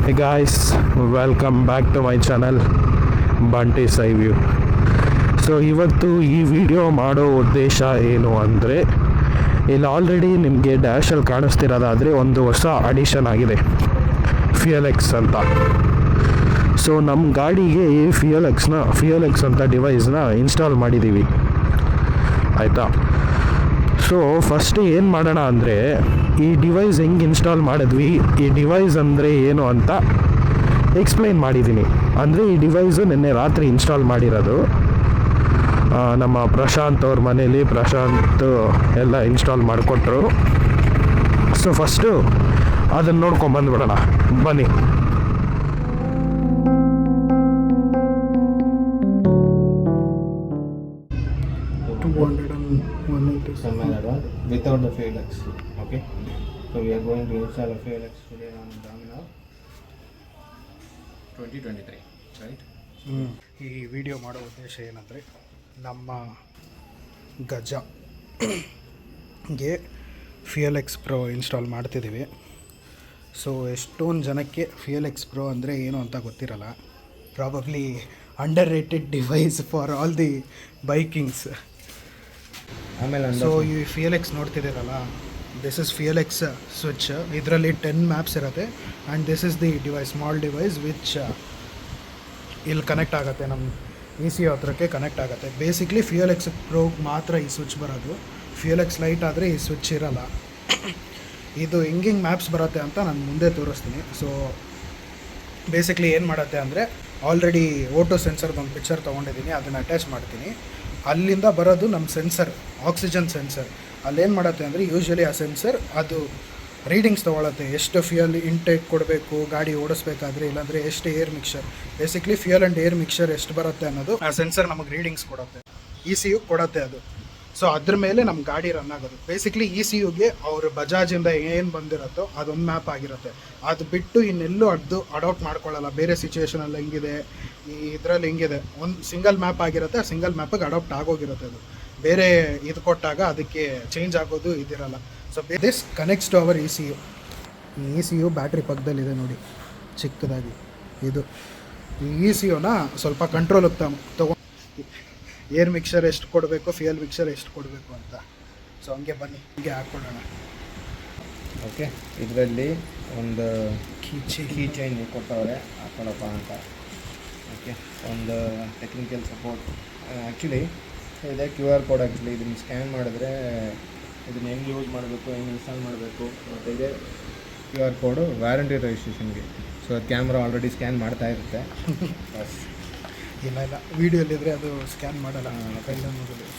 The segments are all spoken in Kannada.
Hey guys, welcome back to my channel ಬಂಟಿ ಸೈ ವ್ಯೂ. ಸೊ ಇವತ್ತು ಈ ವಿಡಿಯೋ ಮಾಡೋ ಉದ್ದೇಶ ಏನು ಅಂದರೆ, ಇಲ್ಲಿ ಆಲ್ರೆಡಿ ನಿಮಗೆ ಡ್ಯಾಶಲ್ಲಿ ಕಾಣಿಸ್ತಿರೋದಾದರೆ ಒಂದು ಹೊಸ ಅಡಿಷನ್ ಆಗಿದೆ, FuelX ಅಂತ. ಸೊ ನಮ್ಮ ಗಾಡಿಗೆ FuelX ಅಂತ ಡಿವೈಸ್ನ ಇನ್ಸ್ಟಾಲ್ ಮಾಡಿದ್ದೀವಿ, ಆಯಿತಾ. ಸೊ ಫಸ್ಟ್ ಏನು ಮಾಡೋಣ ಅಂದರೆ, ಈ ಡಿವೈಸ್ ಹೆಂಗೆ ಇನ್ಸ್ಟಾಲ್ ಮಾಡಿದ್ವಿ, ಈ ಡಿವೈಸ್ ಅಂದರೆ ಏನು ಅಂತ ಎಕ್ಸ್ಪ್ಲೈನ್ ಮಾಡಿದ್ದೀನಿ. ಅಂದರೆ ಈ ಡಿವೈಸು ನಿನ್ನೆ ರಾತ್ರಿ ಇನ್ಸ್ಟಾಲ್ ಮಾಡಿರೋದು ನಮ್ಮ ಪ್ರಶಾಂತ್ ಅವ್ರ ಮನೇಲಿ. ಪ್ರಶಾಂತ್ ಎಲ್ಲ ಇನ್ಸ್ಟಾಲ್ ಮಾಡಿಕೊಟ್ರು. ಸೊ ಫಸ್ಟು ಅದನ್ನು ನೋಡ್ಕೊಂಬಂದ್ಬಿಡೋಣ ಬನ್ನಿ. Without the FuelX, okay. So we are going to install a FuelX today on Dominar 2023, right? ಈ ವಿಡಿಯೋ ಮಾಡೋ ಉದ್ದೇಶ ಏನಂದರೆ, ನಮ್ಮ ಗಜಗೆ FuelX Pro ಇನ್ಸ್ಟಾಲ್ ಮಾಡ್ತಿದ್ದೀವಿ. ಸೊ ಎಷ್ಟೊಂದು ಜನಕ್ಕೆ FuelX Pro ಅಂದರೆ ಏನು ಅಂತ ಗೊತ್ತಿರಲ್ಲ. Probably underrated device for all the bikings. ಆಮೇಲೆ ಸೊ ಈ FuelX ನೋಡ್ತಿದ್ದೀರಲ್ಲ, ದಿಸ್ ಇಸ್ FuelX ಸ್ವಿಚ್. ಇದರಲ್ಲಿ 10 ಮ್ಯಾಪ್ಸ್ ಇರುತ್ತೆ. And this is the device, small device which ಇಲ್ಲಿ ಕನೆಕ್ಟ್ ಆಗುತ್ತೆ, ನಮ್ಮ ECU ಹತ್ರಕ್ಕೆ ಕನೆಕ್ಟ್ ಆಗುತ್ತೆ. ಬೇಸಿಕ್ಲಿ FuelX Pro ಮಾತ್ರ ಈ ಸ್ವಿಚ್ ಬರೋದು. FuelX ಲೈಟ್ ಆದರೆ ಈ ಸ್ವಿಚ್ ಇರಲ್ಲ. ಇದು ಹೆಂಗೆ ಮ್ಯಾಪ್ಸ್ ಬರುತ್ತೆ ಅಂತ ನಾನು ಮುಂದೆ ತೋರಿಸ್ತೀನಿ. ಸೊ ಬೇಸಿಕ್ಲಿ ಏನು ಮಾಡುತ್ತೆ ಅಂದರೆ, ಆಲ್ರೆಡಿ ಓಟೋ ಸೆನ್ಸರ್ದು ಒಂದು ಪಿಕ್ಚರ್ ತೊಗೊಂಡಿದ್ದೀನಿ, ಅದನ್ನು ಅಟ್ಯಾಚ್ ಮಾಡ್ತೀನಿ. ಅಲ್ಲಿಂದ ಬರೋದು ನಮ್ಮ ಸೆನ್ಸರ್, ಆಕ್ಸಿಜನ್ ಸೆನ್ಸರ್. ಅಲ್ಲೇನು ಮಾಡುತ್ತೆ ಅಂದರೆ, ಯೂಶ್ವಲಿ ಆ ಸೆನ್ಸರ್ ಅದು ರೀಡಿಂಗ್ಸ್ ತೊಗೊಳುತ್ತೆ, ಎಷ್ಟು ಫ್ಯೂಯಲ್ ಇಂಟೇಕ್ ಕೊಡಬೇಕು ಗಾಡಿ ಓಡಿಸ್ಬೇಕಾದ್ರೆ, ಇಲ್ಲಾಂದರೆ ಎಷ್ಟು air mixer, basically fuel and air mixer ಎಷ್ಟು ಬರುತ್ತೆ ಅನ್ನೋದು ಆ ಸೆನ್ಸರ್ ನಮಗೆ ರೀಡಿಂಗ್ಸ್ ಕೊಡುತ್ತೆ, ECU ಕೊಡುತ್ತೆ ಅದು. ಸೊ ಅದ್ರ ಮೇಲೆ ನಮ್ಮ ಗಾಡಿ ರನ್ ಆಗೋದು. ಬೇಸಿಕ್ಲಿ ECUಗೆ ಅವರು ಬಜಾಜಿಂದ ಏನು ಬಂದಿರುತ್ತೋ ಅದೊಂದು ಮ್ಯಾಪ್ ಆಗಿರುತ್ತೆ. ಅದು ಬಿಟ್ಟು ಇನ್ನೆಲ್ಲೂ ಅಡಾಪ್ಟ್ ಮಾಡ್ಕೊಳ್ಳಲ್ಲ. ಬೇರೆ ಸಿಚುವೇಷನಲ್ಲಿ ಹೆಂಗಿದೆ, ಈ ಇದರಲ್ಲಿ ಹೆಂಗಿದೆ, ಒಂದು ಸಿಂಗಲ್ ಮ್ಯಾಪ್ ಆಗಿರುತ್ತೆ. ಆ ಸಿಂಗಲ್ ಮ್ಯಾಪಿಗೆ ಅಡಾಪ್ಟ್ ಆಗೋಗಿರುತ್ತೆ. ಅದು ಬೇರೆ ಇದು ಕೊಟ್ಟಾಗ ಅದಕ್ಕೆ ಚೇಂಜ್ ಆಗೋದು ಇದಿರಲ್ಲ. So this connects to our ECU. ಈ ECU ಬ್ಯಾಟ್ರಿ ಪಕ್ಕದಲ್ಲಿದೆ ನೋಡಿ, ಚಿಕ್ಕದಾಗಿ. ಇದು ಈ ECUನ ಸ್ವಲ್ಪ ಕಂಟ್ರೋಲಿಗೆ ತಗೊಂಡು ಏರ್ ಮಿಕ್ಸರ್ ಎಷ್ಟು ಕೊಡಬೇಕು, ಫ್ಯೂಯಲ್ ಮಿಕ್ಸರ್ ಎಷ್ಟು ಕೊಡಬೇಕು ಅಂತ. ಸೊ ಹಂಗೆ ಬನ್ನಿ, ಹೀಗೆ ಹಾಕ್ಕೊಳ್ಳೋಣ. ಓಕೆ, ಇದರಲ್ಲಿ ಒಂದು ಕೀ ಚೈನ್ ಕೊಟ್ಟವ್ರೆ, ಹಾಕ್ಕೊಳ್ಳಪ್ಪ ಅಂತ. ಓಕೆ, ಒಂದು ಟೆಕ್ನಿಕಲ್ ಸಪೋರ್ಟ್. ಆ್ಯಕ್ಚುಲಿ ಇದೆ QR ಕೋಡ್. ಆ್ಯಕ್ಚುಲಿ ಇದನ್ನು ಸ್ಕ್ಯಾನ್ ಮಾಡಿದ್ರೆ ಇದನ್ನು ಹೆಂಗೆ ಯೂಸ್ ಮಾಡಬೇಕು, ಹೆಂಗೆ ಇನ್ಸ್ಟಾಲ್ ಮಾಡಬೇಕು ಮತ್ತು ಇದೆ QR ಕೋಡು ವ್ಯಾರಂಟಿ ರಿಜಿಸ್ಟ್ರೇಷನ್ಗೆ. ಸೊ ಅದು ಕ್ಯಾಮ್ರಾ ಆಲ್ರೆಡಿ ಸ್ಕ್ಯಾನ್ ಮಾಡ್ತಾ ಇರುತ್ತೆ. ಬಸ್ ಇಲ್ಲ ವೀಡಿಯೋಲಿದ್ರೆ ಅದು ಸ್ಕ್ಯಾನ್ ಮಾಡಲ್ಲ.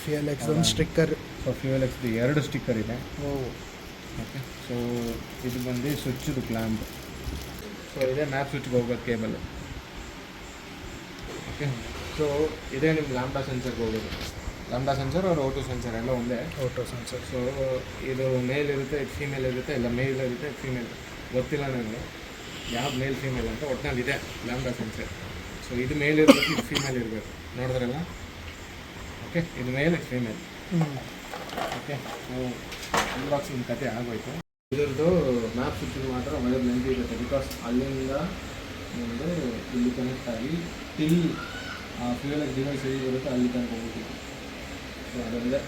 FuelX ಒಂದು ಸ್ಟಿಕ್ಕರ್. ಸೊ FuelXದು 2 ಸ್ಟಿಕ್ಕರ್ ಇದೆ. ಓಕೆ, ಸೊ ಇದು ಬಂದು ಸ್ವಿಚ್ದು ಕ್ಲ್ಯಾಂಪ್. ಸೊ ಇದೇ ಮ್ಯಾಪ್ ಸ್ವಿಚ್ಗೆ ಹೋಗೋದು ಕೇಬಲ್. ಓಕೆ, ಸೊ ಇದೇ ನಿಮ್ಮ ಲ್ಯಾಂಬ್ಡಾ ಸೆನ್ಸರ್ಗೆ ಹೋಗೋದು. ಲ್ಯಾಂಬ್ಡಾ ಸೆನ್ಸರ್ ಅವ್ರ ಓಟೋ ಸೆನ್ಸರ್ ಎಲ್ಲ ಒಂದೇ. ಓಟೋ ಸೆನ್ಸರ್. ಸೊ ಇದು ಮೇಲ್ ಇರುತ್ತೆ, ಇದು ಫೀಮೇಲ್ ಇರುತ್ತೆ, ಇಲ್ಲ ಮೇಲ್ ಇರುತ್ತೆ, ಇದು ಫೀಮೇಲ್. ಗೊತ್ತಿಲ್ಲ ನನಗೆ ಯಾವ್ದು ಮೇಲ್ ಫೀಮೇಲ್ ಅಂತ. ಒಟ್ಟಿನಲ್ಲಿ ಇದೆ ಲ್ಯಾಂಬ್ಡಾ ಸೆನ್ಸರ್. ಸೊ ಇದು ಮೇಲ್ ಇರಬೇಕು, ಇದು ಫೀಮೇಲ್ ಇರಬೇಕು. ನೋಡಿದ್ರಲ್ಲ? ಓಕೆ, ಇದು ಮೇಲ್, ಇದು ಫೀಮೇಲ್. ಓಕೆ, ಸೊ ಅನ್ಬಾಕ್ಸಿಂಗ್ ಕತೆ ಆಗೋಯ್ತು. ಇದರದ್ದು ಮ್ಯಾಪ್ ಸ್ವಿಚ್ ಮಾತ್ರ ವೈರ್ ಲೆಂತ್ ಇರುತ್ತೆ. ಬಿಕಾಸ್ ಅಲ್ಲಿಂದ ಒಂದು ಇಲ್ಲಿ ಕನೆಕ್ಟ್ ಆಗಿ ಟಿಲ್ FuelX ಡಿವೈಸ್ ಎಲ್ಲಿ ಬರುತ್ತೆ ಅಲ್ಲಿ ತನಕ ಹೋಗ್ಬಿಟ್ಟು. ಸೊ ಅದೊಂದೇ.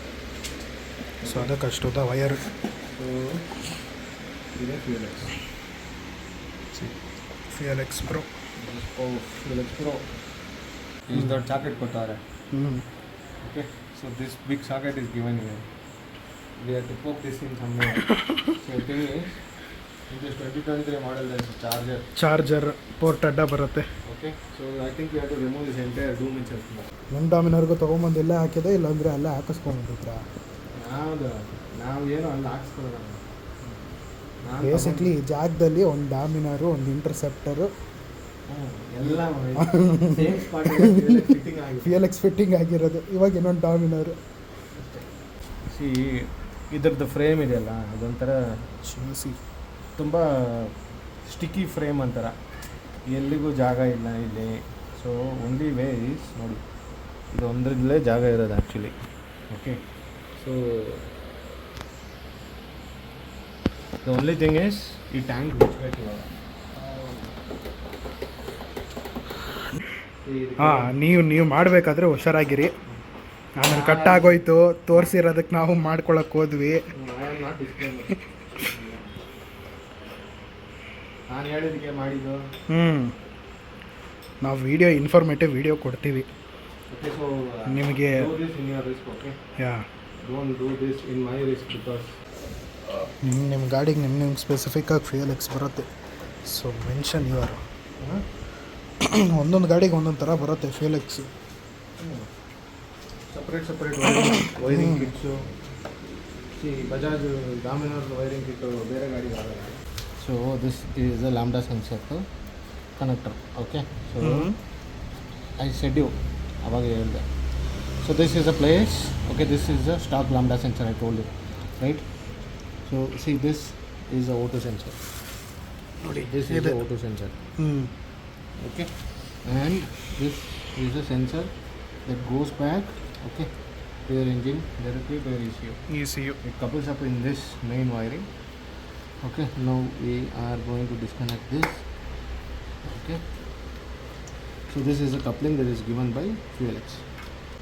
ಸೊ ಅದಕ್ಕೆ ಅಷ್ಟೊತ್ತ ವಯರ್. ಸೊ ಇದೆ FuelX Pro. FuelX Pro. Is that socket ಕೊಟ್ಟಾರೆ. Okay, so this big socket is given here. We have to poke this in somewhere. So the thing is, in this 2023 model there is a charger port ಅಡ್ಡ ಬರುತ್ತೆ. Okay, so I think we have to remove this entire doom itself. ನಮ್ಮ ಡಾಮಿನರ್ಗೂ ತೊಗೊಂಬಂದು ಇಲ್ಲೇ ಹಾಕಿದೆ, ಇಲ್ಲಾಂದರೆ ಅಲ್ಲೇ ಹಾಕಿಸ್ಕೊಂಡ್ಬಿಟ್ಟಿದ್ರ. ನಾವು ಏನು ಅಲ್ಲಿ ಹಾಕ್ಸ್ಕೊಳ್ಳೋಣ. ಬೇಸಿಕ್ಲಿ ಈ ಜಾಗದಲ್ಲಿ ಒಂದು ಡಾಮಿನರು, ಒಂದು ಇಂಟರ್ಸೆಪ್ಟರು ಎಲ್ಲ FuelX ಫಿಟ್ಟಿಂಗ್ ಆಗಿರೋದು. ಇವಾಗ ಇನ್ನೊಂದು ಡಾಮಿನರು. ಇದರದ್ದು ಫ್ರೇಮ್ ಇದೆಯಲ್ಲ, ಅದೊಂಥರ ತುಂಬ ಸ್ಟಿಕ್ಕಿ ಫ್ರೇಮ್ ಅಂತಾರ. ಎಲ್ಲಿಗೂ ಜಾಗ ಇಲ್ಲ ಇಲ್ಲಿ. ಸೊ ಓನ್ಲಿ ವೇ ಈಸ್ ನೋಡಿ, ಇದು ಒಂದರಲ್ಲೇ ಜಾಗ ಇರೋದು actually. Okay, so The only thing is ಈ ಟ್ಯಾಂಕ್ ಬಿಚ್ಚಬೇಕು ಇವಾಗ. ಹಾಂ, ನೀವು ಮಾಡಬೇಕಾದ್ರೆ ಹುಷಾರಾಗಿರಿ. ಆಮೇಲೆ ಕಟ್ಟಾಗೋಯ್ತು, ತೋರಿಸಿರೋದಕ್ಕೆ ನಾವು ಮಾಡ್ಕೊಳಕ್ಕೆ ಹೋದ್ವಿ. ನಾನು ಹೇಳಿದಕ್ಕೆ ಮಾಡಿದ್ದು. ನಾವು ವಿಡಿಯೋ ಇನ್ಫಾರ್ಮೇಟಿವ್ ವಿಡಿಯೋ ಕೊಡ್ತೀವಿ Okay, so ನಿಮಗೆ. do this in your risk, okay? Yeah, Don't do this in my risk because ನಿಮ್ಮ ಗಾಡಿಗೆ ನಿಮ್ಗೆ ಸ್ಪೆಸಿಫಿಕ್ಕಾಗಿ FuelX ಬರುತ್ತೆ. ಸೊ ಮೆನ್ಷನ್ ಯುವರ್ ಒಂದೊಂದು ಗಾಡಿಗೆ ಒಂದೊಂದು ಥರ ಬರುತ್ತೆ FuelX. separate wiring kits. See, Bajaj Dominar wiring kit ಬೇರೆ ಗಾಡಿಗೆ ಆಗಲ್ಲ. So this is a lambda sensor connector, okay? So I said you ಅವಾಗ ಹೇಳಿದೆ. So this is a place, okay, this is a stock lambda sensor I told you, right? So see, this is a O2 sensor. ನೋಡಿ, This is a O2 sensor, okay? And this is a sensor that goes back, okay, to your engine directly to your ECU. ECU. It couples up in this main wiring. Okay, now we are going to disconnect this. Okay, so this is a coupling that is given by FuelX.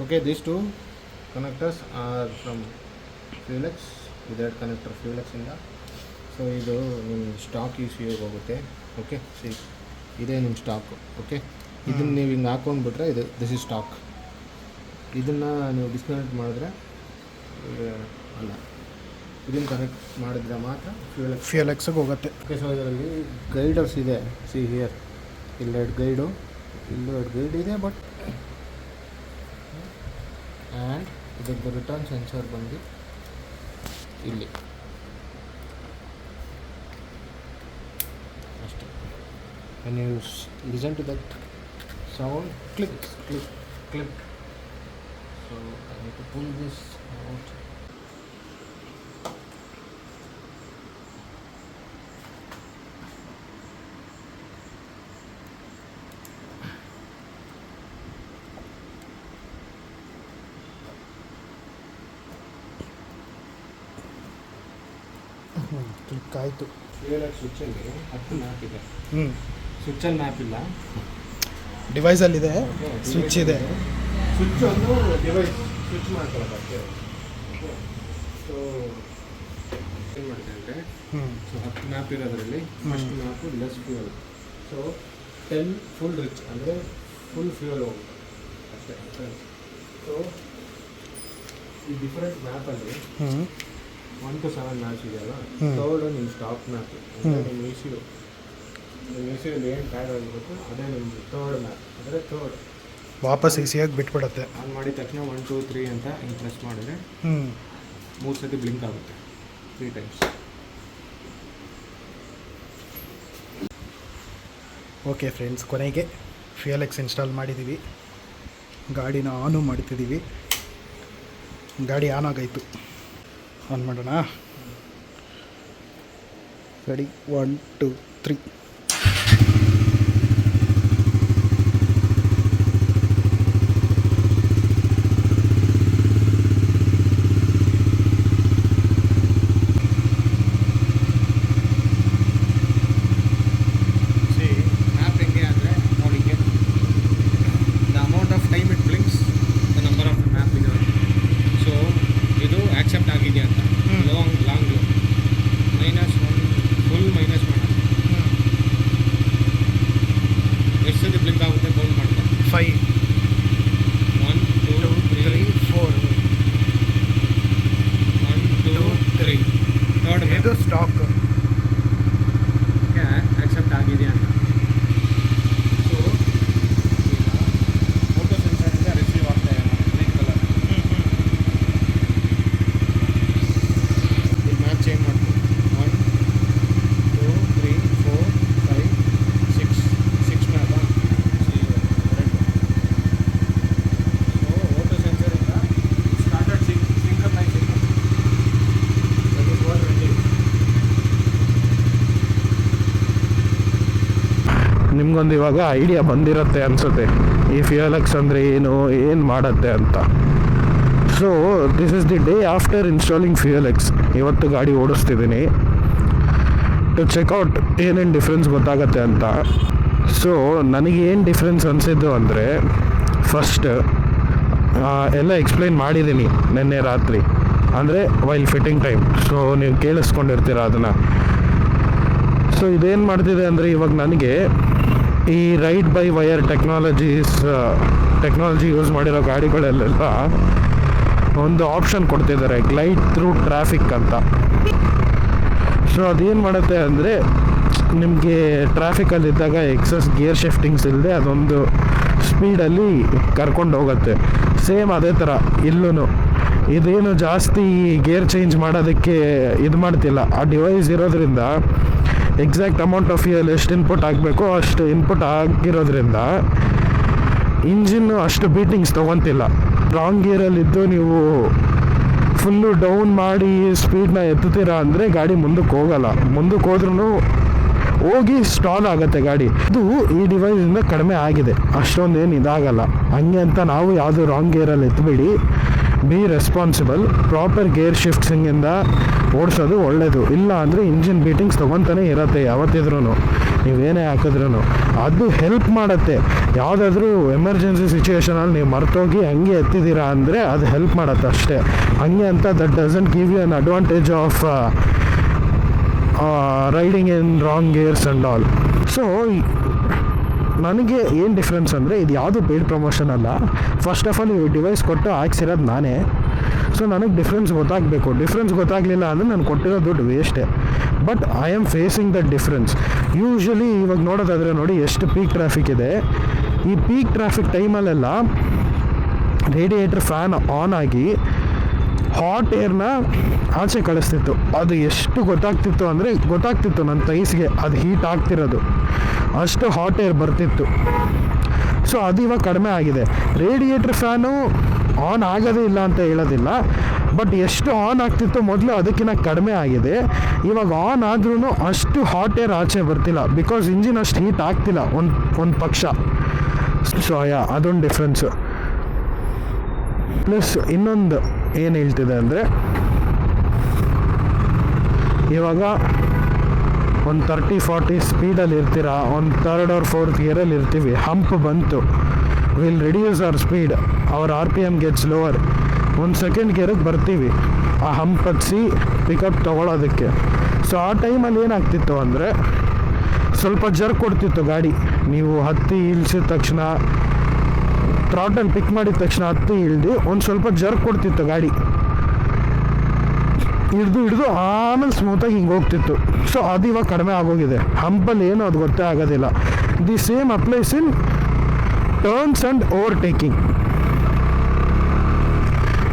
Okay, these two connectors are from FuelX. Without connector FuelX ಇಂದ. ಸೊ ಇದು ನಿಮ್ಮ ಸ್ಟಾಕ್ ECU ಹೋಗುತ್ತೆ. ಓಕೆ, ಸಿ ಇದೇ ನಿಮ್ಮ ಸ್ಟಾಕು. ಓಕೆ, ಇದನ್ನು ನೀವು ಹಿಂಗೆ ಹಾಕೊಂಡ್ಬಿಟ್ರೆ ಇದು ದಿಸ್ ಇಸ್ ಸ್ಟಾಕ್. ಇದನ್ನು ನೀವು ಡಿಸ್ಕನೆಕ್ಟ್ ಮಾಡಿದ್ರೆ ಅಲ್ಲ, ಇದನ್ನು ಕನೆಕ್ಟ್ ಮಾಡಿದ್ರೆ ಮಾತ್ರ FuelXಗೆ ಹೋಗುತ್ತೆ. ಓಕೆ, ಸೊ ಇದರಲ್ಲಿ ಗೈಡರ್ಸ್ ಇದೆ. ಸಿ ಹಿಯರ್, ಇಲ್ಲೆರಡು ಗೈಡು, ಇಲ್ಲೆರಡು ಗೈಡ್ ಇದೆ. ಬಟ್ ಆ್ಯಂಡ್ ಇದಕ್ಕೆ ರಿಟರ್ನ್ ಸೆನ್ಸರ್ ಬಂದು ಇಲ್ಲಿ ಅಷ್ಟೇ. when you listen to that sound, click. So I need to pull this out. Click ಆಯಿತು. FuelX ಸ್ವಿಚ್ಚಲ್ಲಿ 10 ಮ್ಯಾಪ್ ಇದೆ. ಸ್ವಿಚ್ಚಲ್ಲಿ ಮ್ಯಾಪ್ ಇಲ್ಲ, ಡಿವೈಸಲ್ಲಿದೆ, ಸ್ವಿಚ್ ಇದೆ. ಸ್ವಿಚ್ ಒಂದು ಡಿವೈಸ್ ಸ್ವಿಚ್ ಮಾಡ್ಕೊಳ್ಳೋದಕ್ಕೆ. ಸೊ ಏನು ಮಾಡ್ತೀವಿ ಅಂದರೆ, ಸೊ 10 ಮ್ಯಾಪ್ ಇರೋದ್ರಲ್ಲಿ first map less fuel. So 10 full rich ಅಂದರೆ ಫುಲ್ ಫ್ಯೂಯಲ್ ಹೋಗುತ್ತೆ ಅಷ್ಟೇ. ಸೊ ಈ ಡಿಫರೆಂಟ್ ಮ್ಯಾಪಲ್ಲಿ 1 to 7 ಮ್ಯಾಪ್ಸ್ ಇದೆಯಲ್ಲ, ಥರ್ಡ್ ನಿಮ್ಮ ಸ್ಟಾಪ್ ಮ್ಯಾಪ್ ನಿಮ್ಮ ECU. ನಿಮ್ಮ ECUಲ್ಲಿ ಏನು ಟ್ಯಾಗ್ ಆಗಿರುತ್ತೆ ಅದೇ ನಿಮ್ಮದು ಥರ್ಡ್ ಮ್ಯಾಪ್, ಅಂದರೆ ಥರ್ಡ್. ವಾಪಸ್ ECUಗೆ ಬಿಟ್ಬಿಡುತ್ತೆ. ಆನ್ ಮಾಡಿದ ತಕ್ಷಣ 1 2 3 ಅಂತ ಹಿಂಗೆ ಪ್ರೆಸ್ ಮಾಡಿದ್ರೆ 3 ಸತಿ ಬ್ಲಿಂಕ್ ಆಗುತ್ತೆ, 3 ಟೈಮ್ಸ್. ಓಕೆ ಫ್ರೆಂಡ್ಸ್, ಕೊನೆಗೆ FuelX ಇನ್ಸ್ಟಾಲ್ ಮಾಡಿದ್ದೀವಿ. ಗಾಡಿನ ಆನು ಮಾಡ್ತಿದ್ದೀವಿ. ಗಾಡಿ ಆನ್ ಆಗಾಯಿತು. ಆನ್ ಮಾಡೋಣ. ರೆಡಿ, 1 2 3. ಆಕ್ಸೆಪ್ಟ್ ಆಗಿದೆ ಅಂತ ಲಾಂಗ್ -1 ಫುಲ್ ಮೈನಸ್ ಮಾಡೋದು. ಎಷ್ಟು ಸತಿ ಬ್ಲಿಂಕ್ ಆಗುತ್ತೆ ಕೌಂಟ್ ಮಾಡ್ತಾರೆ. 5 1 2 3 4 1 2 3 ಥರ್ಡ್ ಇದು ಸ್ಟಾಕ್ ಆಕ್ಸೆಪ್ಟ್ ಆಗಿದೆ ಅಂತ. ಸೊ ಫೋಟೋ ಸೆನ್ಸರಿಂದ ರಿಸೀವ್ ಆಗ್ತಾ ಇದೆ ಗ್ರೀನ್ ಕಲರ್. ಈ ಮ್ಯಾಪ್ ಚೇಂಜ್ ಮಾಡ್ತೀವಿ. 1 2 3 4 5 6 ಮ್ಯಾಪಾ. ಸೊ ಫೋಟೋ ಸೆನ್ಸರಿಂದ started synchronising. That is what ready. ನಿಮ್ಗೊಂದು ಇವಾಗ ಐಡಿಯಾ ಬಂದಿರುತ್ತೆ ಅನಿಸುತ್ತೆ ಈ FuelX ಅಂದರೆ ಏನು ಮಾಡುತ್ತೆ ಅಂತ. So this is the day after installing FuelX. ಇವತ್ತು ಗಾಡಿ ಓಡಿಸ್ತಿದ್ದೀನಿ ಟು ಚೆಕ್ಔಟ್ ಏನೇನು ಡಿಫ್ರೆನ್ಸ್ ಗೊತ್ತಾಗತ್ತೆ ಅಂತ. ಸೊ ನನಗೇನು ಡಿಫ್ರೆನ್ಸ್ ಅನಿಸಿದ್ದು ಅಂದರೆ ಫಸ್ಟ್ ಎಲ್ಲ ಎಕ್ಸ್ಪ್ಲೈನ್ ಮಾಡಿದ್ದೀನಿ ನಿನ್ನೆ ರಾತ್ರಿ, ಅಂದರೆ ವೈಲ್ ಫಿಟ್ಟಿಂಗ್ ಟೈಮ್. ಸೊ ನೀವು ಕೇಳಿಸ್ಕೊಂಡಿರ್ತೀರ ಅದನ್ನು. ಸೊ ಇದೇನು ಮಾಡ್ತಿದೆ ಅಂದರೆ ಇವಾಗ ನನಗೆ ಈ ride by wire technology use ಮಾಡಿರೋ ಗಾಡಿಗಳಲ್ಲೆಲ್ಲ ಒಂದು ಆಪ್ಷನ್ ಕೊಡ್ತಿದ್ದಾರೆ, ಗ್ಲೈಡ್ ಥ್ರೂ ಟ್ರಾಫಿಕ್ ಅಂತ. ಸೊ ಅದೇನು ಮಾಡುತ್ತೆ ಅಂದರೆ ನಿಮಗೆ ಟ್ರಾಫಿಕಲ್ಲಿದ್ದಾಗ ಎಕ್ಸಸ್ ಗೇರ್ ಶಿಫ್ಟಿಂಗ್ಸ್ ಇಲ್ಲದೆ ಅದೊಂದು ಸ್ಪೀಡಲ್ಲಿ ಕರ್ಕೊಂಡು ಹೋಗುತ್ತೆ. ಸೇಮ್ ಅದೇ ಥರ ಇಲ್ಲೂ ಇದೇನು ಜಾಸ್ತಿ ಗೇರ್ ಚೇಂಜ್ ಮಾಡೋದಕ್ಕೆ ಇದು ಮಾಡ್ತಿಲ್ಲ. ಆ ಡಿವೈಸ್ ಇರೋದ್ರಿಂದ ಎಕ್ಸಾಕ್ಟ್ ಅಮೌಂಟ್ ಆಫ್ ಫ್ಯೂಯಲ್ ಎಷ್ಟು ಇನ್ಪುಟ್ ಆಗಬೇಕೋ ಅಷ್ಟು ಇನ್ಪುಟ್ ಆಗಿರೋದ್ರಿಂದ ಇಂಜಿನ್ನು ಅಷ್ಟು ಬೀಟಿಂಗ್ಸ್ ತೊಗೊತಿಲ್ಲ. ರಾಂಗ್ ಗೇರಲ್ಲಿದ್ದು ನೀವು ಫುಲ್ಲು ಡೌನ್ ಮಾಡಿ ಸ್ಪೀಡ್ನ ಎತ್ತುತ್ತೀರಾ ಅಂದರೆ ಗಾಡಿ ಮುಂದಕ್ಕೆ ಹೋಗಲ್ಲ. ಮುಂದಕ್ಕೆ ಹೋದ್ರೂ ಹೋಗಿ ಸ್ಟಾಲ್ ಆಗುತ್ತೆ ಗಾಡಿ. ಇದು ಈ ಡಿವೈಸಿಂದ ಕಡಿಮೆ ಆಗಿದೆ, ಅಷ್ಟೊಂದೇನು ಇದಾಗಲ್ಲ. ಹಂಗೆ ಅಂತ ನಾವು ಯಾವುದು ರಾಂಗ್ ಗೇರಲ್ಲಿ ಎತ್ತಬೇಡಿ. Be responsible. ಪ್ರಾಪರ್ ಗೇರ್ ಶಿಫ್ಟ್ಸಿಂಗಿಂದ ಓಡಿಸೋದು ಒಳ್ಳೆಯದು. ಇಲ್ಲ ಅಂದರೆ ಇಂಜಿನ್ ಬೀಟಿಂಗ್ಸ್ ತೊಗೊತಾನೆ ಇರುತ್ತೆ ಯಾವತ್ತಿದ್ರೂ, ನೀವೇನೇ ಹಾಕಿದ್ರೂ. ಅದು ಹೆಲ್ಪ್ ಮಾಡುತ್ತೆ. ಯಾವುದಾದ್ರೂ ಎಮರ್ಜೆನ್ಸಿ ಸಿಚುವೇಷನಲ್ಲಿ ನೀವು ಮರ್ತೋಗಿ ಹಂಗೆ ಎತ್ತಿದ್ದೀರಾ ಅಂದರೆ ಅದು ಹೆಲ್ಪ್ ಮಾಡುತ್ತೆ ಅಷ್ಟೇ. ಹಂಗೆ ಅಂತ that doesn't give you an advantage of riding in wrong gears and all. So ನನಗೆ ಏನು ಡಿಫ್ರೆನ್ಸ್ ಅಂದರೆ ಇದು ಯಾವುದು ಪೇಯ್ಡ್ ಪ್ರಮೋಷನ್ ಅಲ್ಲ. ಫಸ್ಟ್ ಆಫ್ ಆಲ್ ಈ ಡಿವೈಸ್ ಕೊಟ್ಟು ಹಾಕ್ಸಿರೋದು ನಾನೇ. ಸೊ ನನಗೆ ಡಿಫ್ರೆನ್ಸ್ ಗೊತ್ತಾಗಬೇಕು. ಡಿಫ್ರೆನ್ಸ್ ಗೊತ್ತಾಗಲಿಲ್ಲ ಅಂದರೆ ನಾನು ಕೊಟ್ಟಿರೋ ದುಡ್ಡು ವೇಸ್ಟೇ. But I am facing that difference. Usually ಇವಾಗ ನೋಡೋದಾದರೆ ನೋಡಿ ಎಷ್ಟು ಪೀಕ್ ಟ್ರಾಫಿಕ್ ಇದೆ. ಈ ಪೀಕ್ ಟ್ರಾಫಿಕ್ ಟೈಮಲ್ಲೆಲ್ಲ ರೇಡಿಯೇಟರ್ ಫ್ಯಾನ್ ಆನ್ ಆಗಿ ಹಾಟ್ ಏರ್ನ ಆಚೆ ಕಳಿಸ್ತಿತ್ತು. ಅದು ಎಷ್ಟು ಗೊತ್ತಾಗ್ತಿತ್ತು ನನ್ನ ತೈಸ್ಗೆ ಅದು ಹೀಟ್ ಆಗ್ತಿರೋದು. ಅಷ್ಟು ಹಾಟ್ ಏರ್ ಬರ್ತಿತ್ತು. ಸೊ ಅದು ಇವಾಗ ಕಡಿಮೆ ಆಗಿದೆ. ರೇಡಿಯೇಟರ್ ಫ್ಯಾನು ಆನ್ ಆಗೋದೇ ಇಲ್ಲ ಅಂತ ಹೇಳೋದಿಲ್ಲ, ಬಟ್ ಎಷ್ಟು ಆನ್ ಆಗ್ತಿತ್ತು ಮೊದಲು ಅದಕ್ಕಿಂತ ಕಡಿಮೆ ಆಗಿದೆ. ಇವಾಗ ಆನ್ ಆದ್ರೂ ಅಷ್ಟು ಹಾಟ್ ಏರ್ ಆಚೆ ಬರ್ತಿಲ್ಲ, ಬಿಕಾಸ್ ಇಂಜಿನ್ ಅಷ್ಟು ಹೀಟ್ ಆಗ್ತಿಲ್ಲ ಒಂದು ಪಕ್ಷ. ಸೊ ಅದೊಂದು ಡಿಫ್ರೆನ್ಸು. ಪ್ಲಸ್ ಇನ್ನೊಂದು ಏನು ಹೇಳ್ತಿದೆ ಅಂದರೆ, ಇವಾಗ ಒಂದು 30-40 ಸ್ಪೀಡಲ್ಲಿ ಇರ್ತೀರ, ಒಂದು 3rd or 4th ಗೇರಲ್ಲಿ ಇರ್ತೀವಿ, ಹಂಪ್ ಬಂತು, will reduce our speed, our RPM gets lower. 1 second ಗೇರಿಗೆ ಬರ್ತೀವಿ ಆ ಹಂಪ್ ಹತ್ತಿಸಿ ಪಿಕಪ್ ತೊಗೊಳೋದಕ್ಕೆ. ಸೊ ಆ ಟೈಮಲ್ಲಿ ಏನಾಗ್ತಿತ್ತು ಅಂದರೆ ಸ್ವಲ್ಪ ಜರ್ಕ್ ಕೊಡ್ತಿತ್ತು ಗಾಡಿ. ನೀವು ಹತ್ತಿ ಇಳಿಸಿದ ತಕ್ಷಣ, ಥ್ರಾಟಲ್ ಪಿಕ್ ಮಾಡಿದ ತಕ್ಷಣ ಹತ್ತಿ ಇಳಿದು ಒಂದು ಸ್ವಲ್ಪ ಜರ್ಕ್ ಕೊಡ್ತಿತ್ತು ಗಾಡಿ. ಹಿಡಿದು ಆಮೇಲೆ ಸ್ಮೂತಾಗಿ ಹಿಂಗೆ ಹೋಗ್ತಿತ್ತು. ಸೊ ಅದು ಇವಾಗ ಕಡಿಮೆ ಆಗೋಗಿದೆ. ಹಂಪಲ್ಲಿ ಏನು ಅದು ಗೊತ್ತೇ ಆಗೋದಿಲ್ಲ. The same applies in turns and overtaking.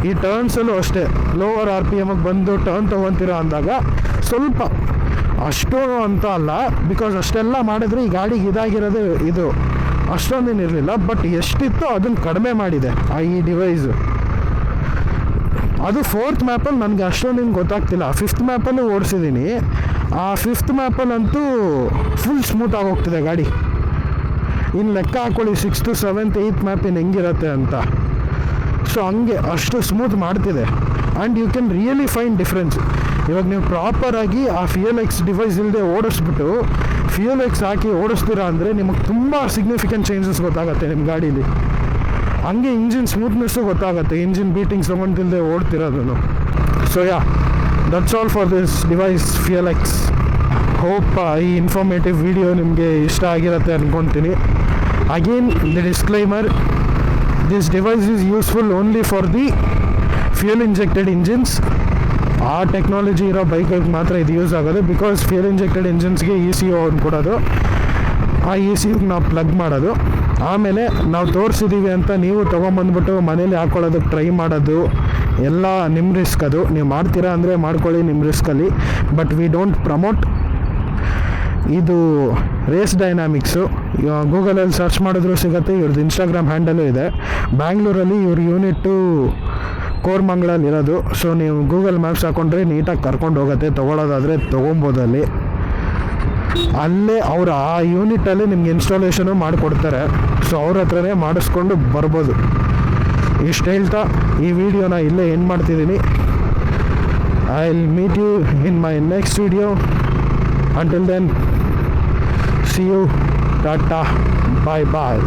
ಈ ಟರ್ನ್ಸಲ್ಲೂ ಅಷ್ಟೇ, ಲೋವರ್ RPMಗೆ ಬಂದು ಟರ್ನ್ ತೊಗೊತೀರ ಅಂದಾಗ ಸ್ವಲ್ಪ ಅಷ್ಟು ಅಂತ ಅಲ್ಲ, ಬಿಕಾಸ್ ಅಷ್ಟೆಲ್ಲ ಮಾಡಿದ್ರೆ ಈ ಗಾಡಿಗೆ ಇದಾಗಿರೋದು ಇದು ಅಷ್ಟೊಂದೇನು ಇರಲಿಲ್ಲ. ಬಟ್ ಎಷ್ಟಿತ್ತು ಅದನ್ನು ಕಡಿಮೆ ಮಾಡಿದೆ ಈ ಡಿವೈಸು. ಅದು 4th ಮ್ಯಾಪಲ್ಲಿ ನನಗೆ ಅಷ್ಟೊಂದೇನು ಗೊತ್ತಾಗ್ತಿಲ್ಲ. 5th ಮ್ಯಾಪಲ್ಲೂ ಓಡಿಸಿದ್ದೀನಿ. ಆ 5th ಮ್ಯಾಪಲ್ಲಂತೂ ಫುಲ್ ಸ್ಮೂತಾಗಿ ಹೋಗ್ತಿದೆ ಗಾಡಿ. ಇನ್ನು ಲೆಕ್ಕ ಹಾಕ್ಕೊಳ್ಳಿ 6th, 7th, 8th ಮ್ಯಾಪ್ ಇನ್ನು ಹೆಂಗಿರುತ್ತೆ ಅಂತ. ಸೊ ಹಂಗೆ ಅಷ್ಟು ಸ್ಮೂತ್ ಮಾಡ್ತಿದೆ. And you can really find difference. ಇವಾಗ ನೀವು ಪ್ರಾಪರಾಗಿ ಆ FuelX ಡಿವೈಸ್ ಇಲ್ಲದೆ ಓಡಿಸ್ಬಿಟ್ಟು FuelX ಹಾಕಿ ಓಡಿಸ್ತೀರಾ ಅಂದರೆ ನಿಮಗೆ ತುಂಬ ಸಿಗ್ನಿಫಿಕೆಂಟ್ ಚೇಂಜಸ್ ಗೊತ್ತಾಗುತ್ತೆ ನಿಮ್ಮ ಗಾಡೀಲಿ. ಹಂಗೆ ಇಂಜಿನ್ ಸ್ಮೂತ್ನೆಸ್ಸು ಗೊತ್ತಾಗುತ್ತೆ, ಇಂಜಿನ್ ಬೀಟಿಂಗ್ಸ್ ತೊಗೊಂಡಿಲ್ಲದೆ ಓಡ್ತಿರೋದನ್ನು. So that's all for this device FuelX. Hope ಈ ಇನ್ಫಾರ್ಮೇಟಿವ್ ವಿಡಿಯೋ ನಿಮಗೆ ಇಷ್ಟ ಆಗಿರುತ್ತೆ ಅಂದ್ಕೊತೀನಿ. Again the disclaimer, this device is useful only for the fuel injected engines. ಆ ಟೆಕ್ನಾಲಜಿ ಇರೋ ಬೈಕ್ಗಳಿಗೆ ಮಾತ್ರ ಇದು ಯೂಸ್ ಆಗೋದು, ಬಿಕಾಸ್ ಫ್ಯೂಯಲ್ ಇಂಜೆಕ್ಟೆಡ್ ಇಂಜಿನ್ಸ್ಗೆ ECU ಅವ್ನು ಕೊಡೋದು, ಆ ECUಗೆ ನಾವು ಪ್ಲಗ್ ಮಾಡೋದು. ಆಮೇಲೆ ನಾವು ತೋರಿಸಿದ್ದೀವಿ ಅಂತ ನೀವು ತೊಗೊಂಬಂದ್ಬಿಟ್ಟು ಮನೇಲಿ ಹಾಕ್ಕೊಳ್ಳೋದಕ್ಕೆ ಟ್ರೈ ಮಾಡೋದು ಎಲ್ಲ ನಿಮ್ಮ ರಿಸ್ಕ್. ಅದು ನೀವು ಮಾಡ್ತೀರಾ ಅಂದರೆ ಮಾಡ್ಕೊಳ್ಳಿ ನಿಮ್ಮ ರಿಸ್ಕಲ್ಲಿ. But we don't promote. ಇದು ರೇಸ್ ಡೈನಾಮಿಕ್ಸು. ಗೂಗಲಲ್ಲಿ ಸರ್ಚ್ ಮಾಡಿದ್ರೂ ಸಿಗುತ್ತೆ. ಇವ್ರದ್ದು ಇನ್ಸ್ಟಾಗ್ರಾಮ್ ಹ್ಯಾಂಡಲು ಇದೆ. ಬ್ಯಾಂಗ್ಳೂರಲ್ಲಿ ಇವ್ರ ಯೂನಿಟ್ಟು ಕೋರ್ಮಂಗ್ಳಲ್ಲಿರೋದು. ಸೊ ನೀವು ಗೂಗಲ್ ಮ್ಯಾಪ್ಸ್ ಹಾಕ್ಕೊಂಡ್ರೆ ನೀಟಾಗಿ ಕರ್ಕೊಂಡು ಹೋಗುತ್ತೆ. ತೊಗೊಳೋದಾದರೆ ತೊಗೊಬೋದು. ಅಲ್ಲೇ ಅವರು ಆ ಯೂನಿಟಲ್ಲಿ ನಿಮ್ಗೆ ಇನ್ಸ್ಟಾಲೇಷನು ಮಾಡಿಕೊಡ್ತಾರೆ. ಸೊ ಅವ್ರ ಹತ್ರನೇ ಮಾಡಿಸ್ಕೊಂಡು ಬರ್ಬೋದು. ಇಷ್ಟು ಹೇಳ್ತಾ ಈ ವಿಡಿಯೋನ ಇಲ್ಲೇ ಎಂಡ್ ಮಾಡ್ತಿದ್ದೀನಿ. I will meet you in my next video. Until then, see you. ಟಾಟಾ ಬಾಯ್ ಬಾಯ್.